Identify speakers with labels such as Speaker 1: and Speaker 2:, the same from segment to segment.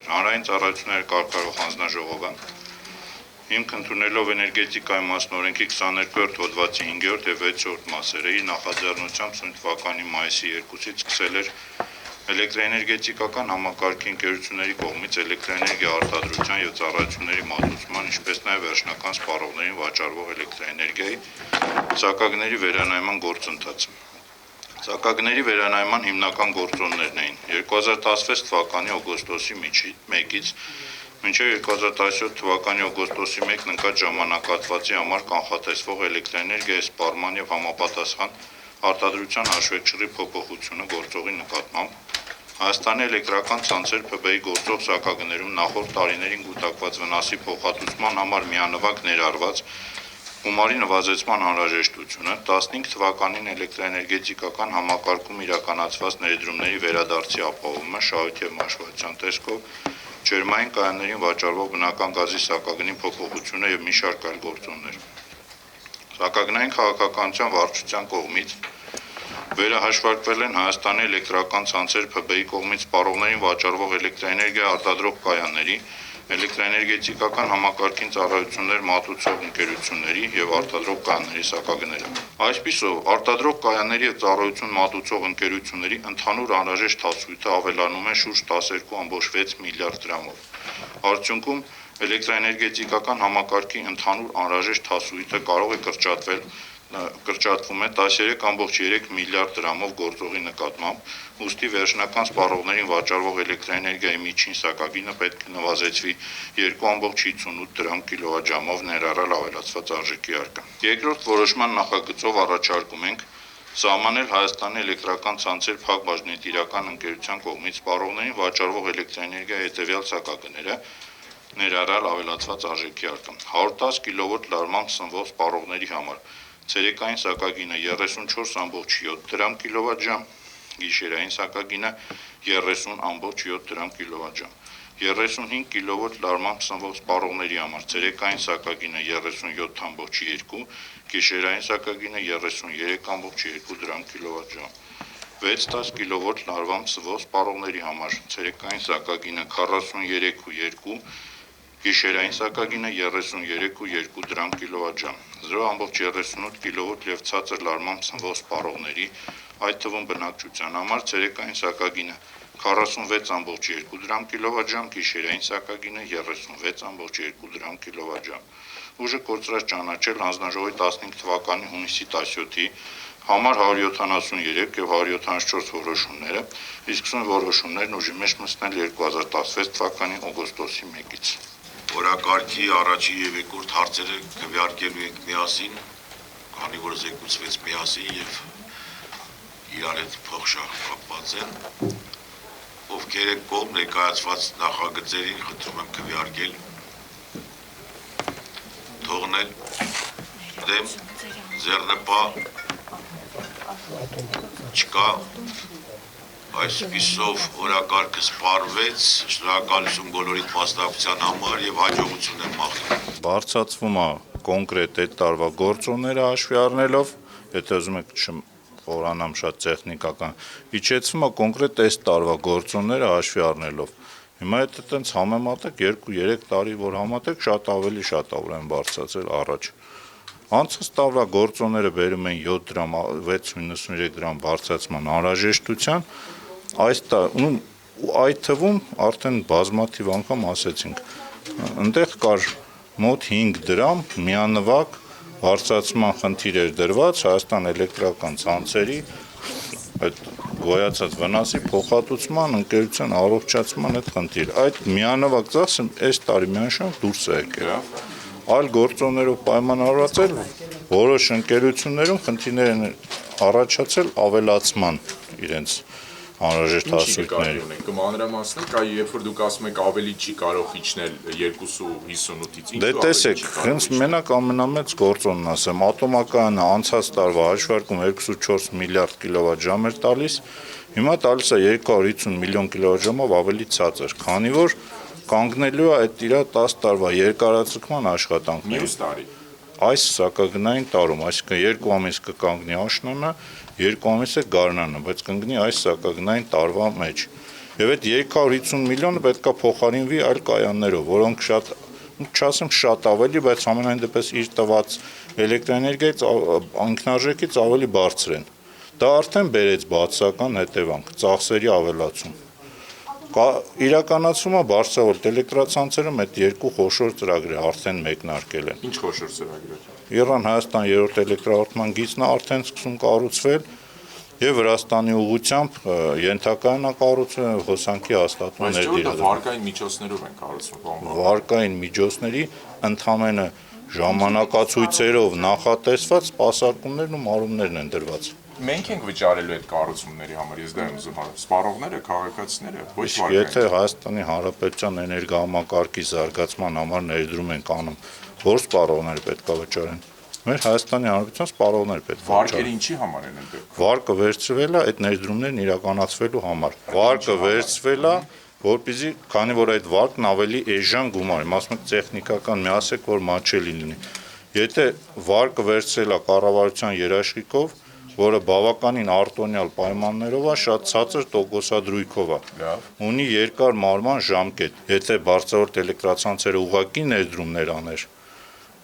Speaker 1: Հանրային ծառայությունների կարգավորող հանձնաժողովը հիմք ընդունելով էներգետիկայի մասնօրենքի 22-րդ հոդվածի 5-րդ եւ 6-րդ մասերը իր նախաձեռնությամբ սույն թվականի մայիսի 2-ից սկսել էր էլեկտրաէներգետիկական համակարգի ընկերությունների կողմից էլեկտրաէներգիա արտադրության եւ ծառայությունների մատուցման, ինչպես նաեւ վերջնական սպառողներին վաճառվող էլեկտրաէներգիայի սակագների վերանայման գործընթացը։ Սակագների վերանայման հիմնական գործոններն էին 2016 թվականի օգոստոսի 1-ից մինչև 2017 թվականի օգոստոսի 1-ն ընկած ժամանակահատվածի համար կանխատեսվող էլեկտրաէներգիայի սպառման եւ համապատասխան արտադրության հաշվեկշռի փոփոխությունը գործողի նկատմամբ Հայաստանի էլեկտրական ցանցեր ՓԲ-ի գործող սակագներում նախորդ տարիներին կուտակված վնասի փոխհատուցման համար միանվագ ներառված գումարի նվազեցման անհրաժեշտությունը 15 թվականին էլեկտրաէներգետիկական համակարգում իրականացված ներդրումների վերադարձի ապահովումը շահույթ եւ մաշվածության տեսքով ջերմային կայաններին վաճառվող բնական գազի սակագնի փոփոխությունը եւ մի շարք այլ գործոններ։ Սակագնային քաղաքականության վարչության կողմից վերահաշվարկվել են Հայաստանի էլեկտրական ցանցեր ՓԲ-ի կողմից սպառողներին վաճառվող էլեկտրաէներգիա արտադրող կայանների, էլեկտրաէներգետիկական համակարգին ծառայություններ մատուցող ընկերությունների եւ արտադրող կայանների սակագները։ Այսպիսով, արտադրող կայանների եւ ծառայություն մատուցող ընկերությունների ընդհանուր անհրաժեշտ հասույթը ավելանում է շուրջ 12.6 միլիարդ դրամով։ Արդյունքում էլեկտրաէներգետիկական համակարգի ընդհանուր անհրաժեշտ հասույթը կարող է կրճատվում է 13.3 միլիարդ դրամով գործողի նկատմամբ, ուստի վերջնական սպառողներին վաճառվող էլեկտրաէներգիայի միջին սակագինը պետք է նվազեցվի 2.58 դրամ կիլովատժամով ներառյալ ավելացված արժեքի հարկը։ Երկրորդ որոշման նախագծով առաջարկում ենք սահմանել Հայաստանի էլեկտրական ցանցեր փակ բաժնետիրական ընկերության կողմից սպառողներին վաճառվող էլեկտրաէներգիայի հետևյալ սակագները ներառյալ ավելացված արժեքի հարկը 110 կիլովոլտ լարմամբ սնվող սպառողների համար ցերեկային սակագինը 34.7 դրամ կիլովատժամ, գիշերային սակագինը 30.7 դրամ կիլովատժամ, 35 կիլովոլտ լարմամբ սնվող սպառողների համար ցերեկային սակագինը 37.2, գիշերային սակագինը 33.2 դրամ կիլովատժամ, 6-10 կիլովոլտ լարմամբ սնվող սպառողների համար ցերեկային սակագինը 43.2, գիշերային սակագինը 33.2 դրամ կիլովատժամ, 0.38 կիլովոլտ եւ ցածր լարմամբ սնվող սպառողների, այդ թվում բնակչության համար ցերեկային սակագինը 46.2 դրամ կիլովատժամ, գիշերային սակագինը 36.2 դրամ կիլովատժամ։ Ուժը կորցրած ճանաչել հանձնաժողովի 15 թվականի հունիսի 17-ի համար 173 եւ 174 որոշումները, իսկ սույն որոշումներն ուժի մեջ մտցնել 2016 թվականի օգոստոսի 1-ից։
Speaker 2: Օրակարգի առաջի եւ երկրորդ հարցերը քվեարկելու ենք միասին, քանի որ զեկուցվեց միասին եւ իրար հետ փոխշահ կապված են, ովքեր են կողմ ներկայացված նախագծերին խնդրում եմ քվեարկել, թողնել դեմ ձեռնպահ չկա, այսպիսով օրակարգը սպառվեց, շնորհակալություն բոլորիդ մասնակցության համար եւ հաջողություն եմ մաղթում։
Speaker 1: Բարձրացվում է կոնկրետ այդ տարվա գործոնները հաշվի առնելով, եթե ուզում եք խորանամ շատ տեխնիկական, իջեցվում է կոնկրետ այս տարվա գործոնները հաշվի առնելով։ Հիմա եթե տենց համեմատեք 2-3 տարի, որ համատեք, շատ ավելի շատ ուրեմն բարձրացել առաջ։ Անցած տարվա գործոնները բերում են 7 դրամ, 6.93 դրամ բարձրացման անհրաժեշտության, այդ թվում արդեն բազմաթիվ անգամ ասեցինք, այնտեղ կար մոտ 5 դրամ միանվագ բարձրացման խնդիր էր դրված Հայաստան էլեկտրական ցանցերի այդ գոյացած վնասի փոխհատուցման ընկերության առողջացման այդ խնդիր։ Այդ միանվագ ծախսը այս տարի միանշանակ դուրս է եկել։ Այլ գործոններով պայմանավորված որոշ ընկերություններում խնդիրներ են առաջացել ավելացման իրենց անհրաժեշտ հասույթների։
Speaker 3: Կմանրամասնեք, երբ որ դուք ասում եք ավելի չի կարող իջնել 2.58-ից,
Speaker 1: Դե տեսեք, հենց մենակ ամենամեծ գործոնն ասեմ, ատոմակայանը անցած տարվա հաշվարկում 2.4 միլիարդ կիլովատժամ էր տալիս, հիմա տալիս է 250 միլիոն կիլովատժամով ավելի ցածր, քանի որ կանգնելու է այդ իր 10 տարվա երկարաձգման աշխատանքները։
Speaker 3: Մյուս տարի
Speaker 1: այս սակագնային տարում, այսինքն 2 ամիս կկանգնի աշնանը 2 ամիս է գարնանը, բայց կընկնի այս սակագնային տարվա մեջ։ Եվ այդ 350 միլիոնը պետքա փոխարինվի այլ կայաններով, որոնք շատ, չասեմ շատ ավելի, բայց ամենայն դեպս իր տված էլեկտրոէներգիայից ինքնարժեքից ավելի բարձր են։ Դա արդեն բերեց բացասական հետևանք, ծախսերի ավելացում։ Իրականացումը բարձրավոլտ էլեկտրացանցերում այդ երկու խոշոր ծրագրեր արդեն մեկնարկել են։
Speaker 3: Ինչ խոշոր ծրագրեր։
Speaker 1: Իռան Հայաստան 3-րդ էլեկտրահաղորդման գիծն է արդեն սկսում կառուցվել եւ Վրաստանի ուղղությամբ ենթակայանա կառուցվել հոսանքի հաստատումներ
Speaker 3: դիրը։ Վարկային միջոցներով են կառուցվում։
Speaker 1: Վարկային միջոցների ընդհանրապես ժամանակացույցերով նախատեսված սպասարկումներն ու մարումներն են դրված։
Speaker 3: Մենք ենք վճարելու այդ կառուցումների համար, ես դա եմ ուզում հարցնել։ Սպառողները, քաղաքացիները, ոչ վարկային։
Speaker 1: Եթե Հայաստանի Հանրապետության էներգոհամակարգի զարգացման համար ներդրում են անում, որ սպառողները պետք է վճարեն։ Մեր Հայաստանի Հանրապետության սպառողները պետք է վճարեն։
Speaker 3: Վարկերը ինչի համար են այնտեղ։
Speaker 1: Վարկը վերցվել է այդ ներդրումներն իրականացվելու համար։ Վարկը վերցվել է, որպեսզի, քանի որ այդ վարկն ավելի էժան գումար, ասում եք տեխնիկական մի ասեք, որ մաչելի լինի։ Եթե վարկը վերցրել է կառավարության երաշխիքով, որը բավականին արտոնյալ պայմաններով է, շատ ցածր տոկոսադրույքով է։ Ունի երկար մարման ժամկետ։ Եթե բարձրորդ էլեկտրացանցերը ուղղակի ներդրումներ աներ,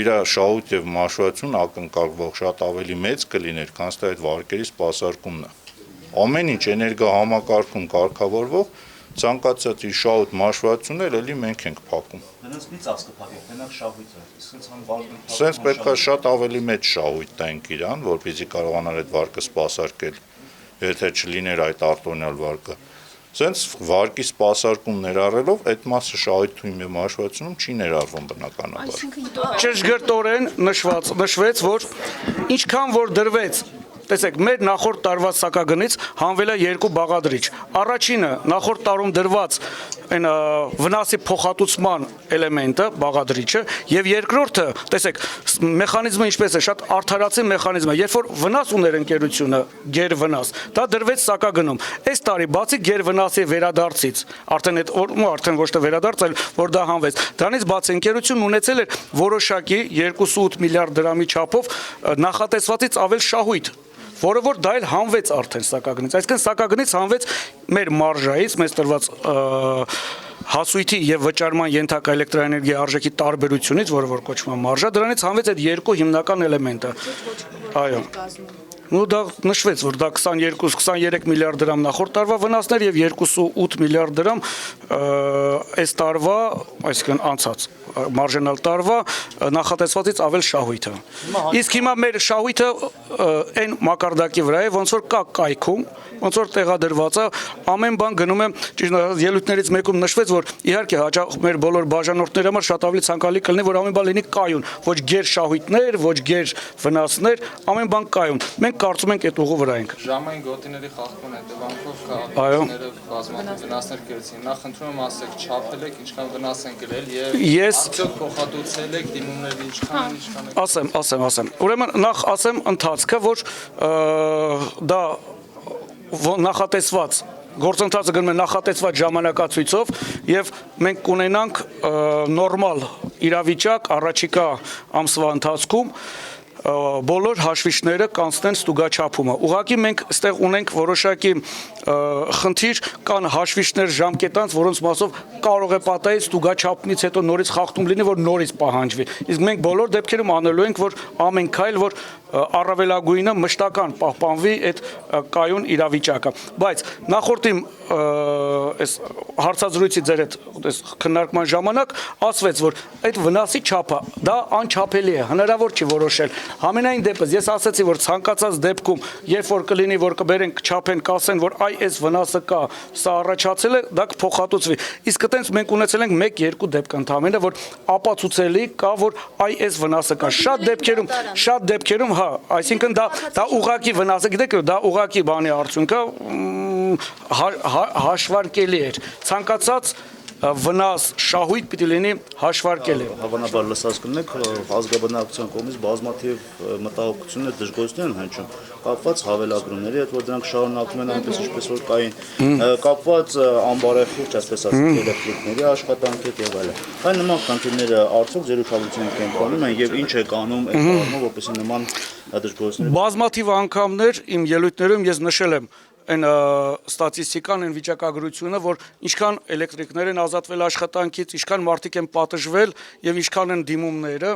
Speaker 1: իր շահույթ եւ մաշվածություն ակնկալվող շատ ավելի մեծ կլիներ, քան այդ վարկերի սպասարկումն է։ Ամեն ինչ էներգոհամակարգում կարգավորվող ցանկացած իր շահույթ մաշվածությունն էլի մենք ենք փակում։
Speaker 4: Նրանց մի ծախս կփակեք, մենակ շահույթը։ Իսկ ցան վարկն։
Speaker 1: Սենց պետք է շատ ավելի մեծ շահույթ տանք իրան, որպեսզի կարողանար այդ վարկը սպասարկել, եթե չլիներ այդ արտոնյալ վարկը։ Սենց վարկի սպասարկում ներառելով այդ մասը շահույթում եւ մաշվածությունում չի ներառվում բնականաբար։
Speaker 5: Ճշգրտորեն նշվեց, որ ինչքան որ դրվեց տեսեք, մեր նախորդ տարվա սակագնից հանվել է 2 բաղադրիչ։ Առաջինը նախորդ տարում դրված այն վնասի փոխհատուցման էլեմենտը, բաղադրիչը, եւ երկրորդը, տեսեք, մեխանիզմը ինչպես է, շատ արդարացի մեխանիզմ է, երբ որ վնաս ուներ ընկերությունը, գերվնաս, դա դրվեց սակագնում։ Այս տարի բացի գերվնասի վերադարձից, արդեն ոչ թե վերադարձ, այլ որ դա հանվեց։ Դրանից բացի ընկերությունն ունեցել էր որոշակի 2.8 միլիարդ դրամի չափով նախատեսվածից ավել շահույթ, որը որ դա էլ հանվեց արդեն սակագնից, այսինքն սակագնից հանվեց մեր մարժայից, մեզ տրված հասույթի եւ վճարման ենթակա էլեկտրաէներգիայի արժեքի տարբերությունից, որը որ կոչվում է մարժա, դրանից հանվեց այդ երկու հիմնական էլեմենտը։ Այո։ Ну դա նշվեց, որ դա 22-23 միլիարդ դրամ նախորդ տարվա վնասներ եւ 2.8 միլիարդ դրամ այս տարվա, այսինքն անցած մարժինալ տարվա նախատեսվածից ավել շահույթը։ Իսկ հիմա մեր շահույթը այն մակարդակի վրա է, ոնց որ կա կայքում, ոնց որ տեղադրված է, ամեն բան գնում է, ճիշտ ելույթներից մեկում նշվեց, որ իհարկե հաճախ մեր բոլոր բաժանորդների համար շատ ավելի ցանկալի կլինի, որ ամեն բան լինի կայուն, ոչ գեր շահույթներ, ոչ գեր վնասներ, ամեն բան կայուն։ Մենք կարծում ենք այդ ուղու վրա ենք։
Speaker 6: Ժամային գոտիների խախտման հետևանքով քաղաքացիները բազմաթիվ վնասներ կրեցին։ Նախ խնդրում եմ ասեք, չափել եք, ինչքան վնաս են կրել եւ արդյոք փոխհատուցել եք դիմումները ինչքան
Speaker 5: Ասեմ։ Ուրեմն նախ ասեմ ընթացքը, որ դա նախատեսված գործընթացը գնում է նախատեսված ժամանակացույցով եւ մենք կունենանք նորմալ իրավիճակ առաջիկա ամսվա ընթացքում բոլոր հաշվիչները կանցնեն ստուգաչափումը։ Ուղղակի մենք այստեղ ունենք որոշակի խնդիր, կան հաշվիչներ ժամկետանց, որոնց մասով կարող է պատահի ստուգաչափումից հետո նորից խախտում լինի, որ նորից պահանջվի։ Իսկ մենք բոլոր դեպքերում անելու ենք, որ ամեն քայլ, որ առավելագույնը մշտական պահպանվի այդ կայուն իրավիճակը։ Բայց նախորդին այս հարցազրույցի ձեր այդ քննարկման ժամանակ ասվեց, որ այդ վնասի չափը դա անչափելի է, հնարավոր չի որոշել։ Համենայն դեպս ես ասացի, որ ցանկացած դեպքում, երբ որ կլինի, որ կբերենք չափեն, կասեն, որ այ այս վնասը կա, սա առաջացել է, դա կփոխհատուցվի։ Իսկ այտենց մենք ունեցել ենք 1-2 դեպք ընդհանրապես, որ ապացուցելի կա, որ այ այս վնասը կա։ Շատ դեպքերում, հա, այսինքն դա ուղղակի վնաս է, գիտեք, դա ուղղակի բանի արդյունքը հաշվարկելի էր։ Ցանկացած վնաս շահույթ պիտի լինի հաշվարկել է։
Speaker 7: Հավանաբար լսած կլինեք, ազգաբնակության կողմից բազմաթիվ մտահոգություններ, դժգոհություններ են հնչում կապված հավելագրումների հետ, որ դրանք շարունակվում են այնպես ինչպես որ կային, կապված անբարեխիղճ, այսպես ասած, էլեկտրիկների աշխատանքի հետ եւ այլն։ Այն նման խնդիրները արդյոք ձեր ուշադրությունը կենտրոնում են եւ ինչ է կանում այդ կողմը, որպեսզի նման դժգոհությունները
Speaker 5: Բազմաթիվ անգամներ իմ ելույթներում ես նշել եմ այն ստատիստիկան, այն վիճակագրությունը, որ ինչքան էլեկտրիկներ են ազատվել աշխատանքից, ինչքան մարդիկ են պատժվել եւ ինչքան են դիմումները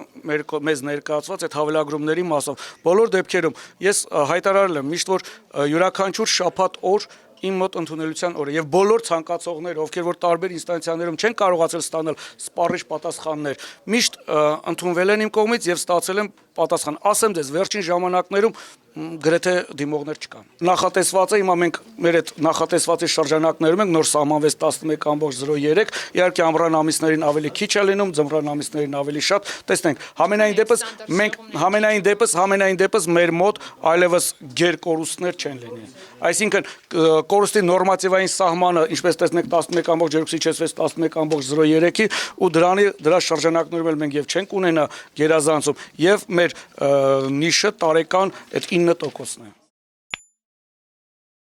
Speaker 5: մեզ ներկայացված այդ հավելագրումների մասով։ Բոլոր դեպքերում ես հայտարարել եմ միշտ, որ յուրաքանչյուր շաբաթ օր իմ մոտ ընդունելության օրը եւ բոլոր ցանկացողները, ովքեր որ տարբեր ինստանցիաներում չեն կարողացել ստանալ սպառիչ պատասխաններ, միշտ ընդունվել են իմ կողմից եւ ստացել են պատասխան։ Ասեմ ձեզ, վերջին ժամանակներում գրեթե դիմողներ չկան։ Նախատեսվածը հիմա մենք մեր այդ նախատեսվածի շրջանակներում ենք նոր սահմանվեց 11.03, իհարկե ամռան ամիսներին ավելի քիչ է լինում, ձմռան ամիսներին ավելի շատ։ Տեսնենք, համենայն դեպս մենք համենայն դեպս մեր մոտ այլևս գերկորուստներ չեն լինի։ Այսինքն կորուստի նորմատիվային սահմանը, ինչպես տեսնենք 11.06-ից 11.03-ի ու դրա շրջանակներում էլ մենք եւ չենք ունենա գերազանցում եւ մեր նիշը տարեկան այդ 9%-ն է։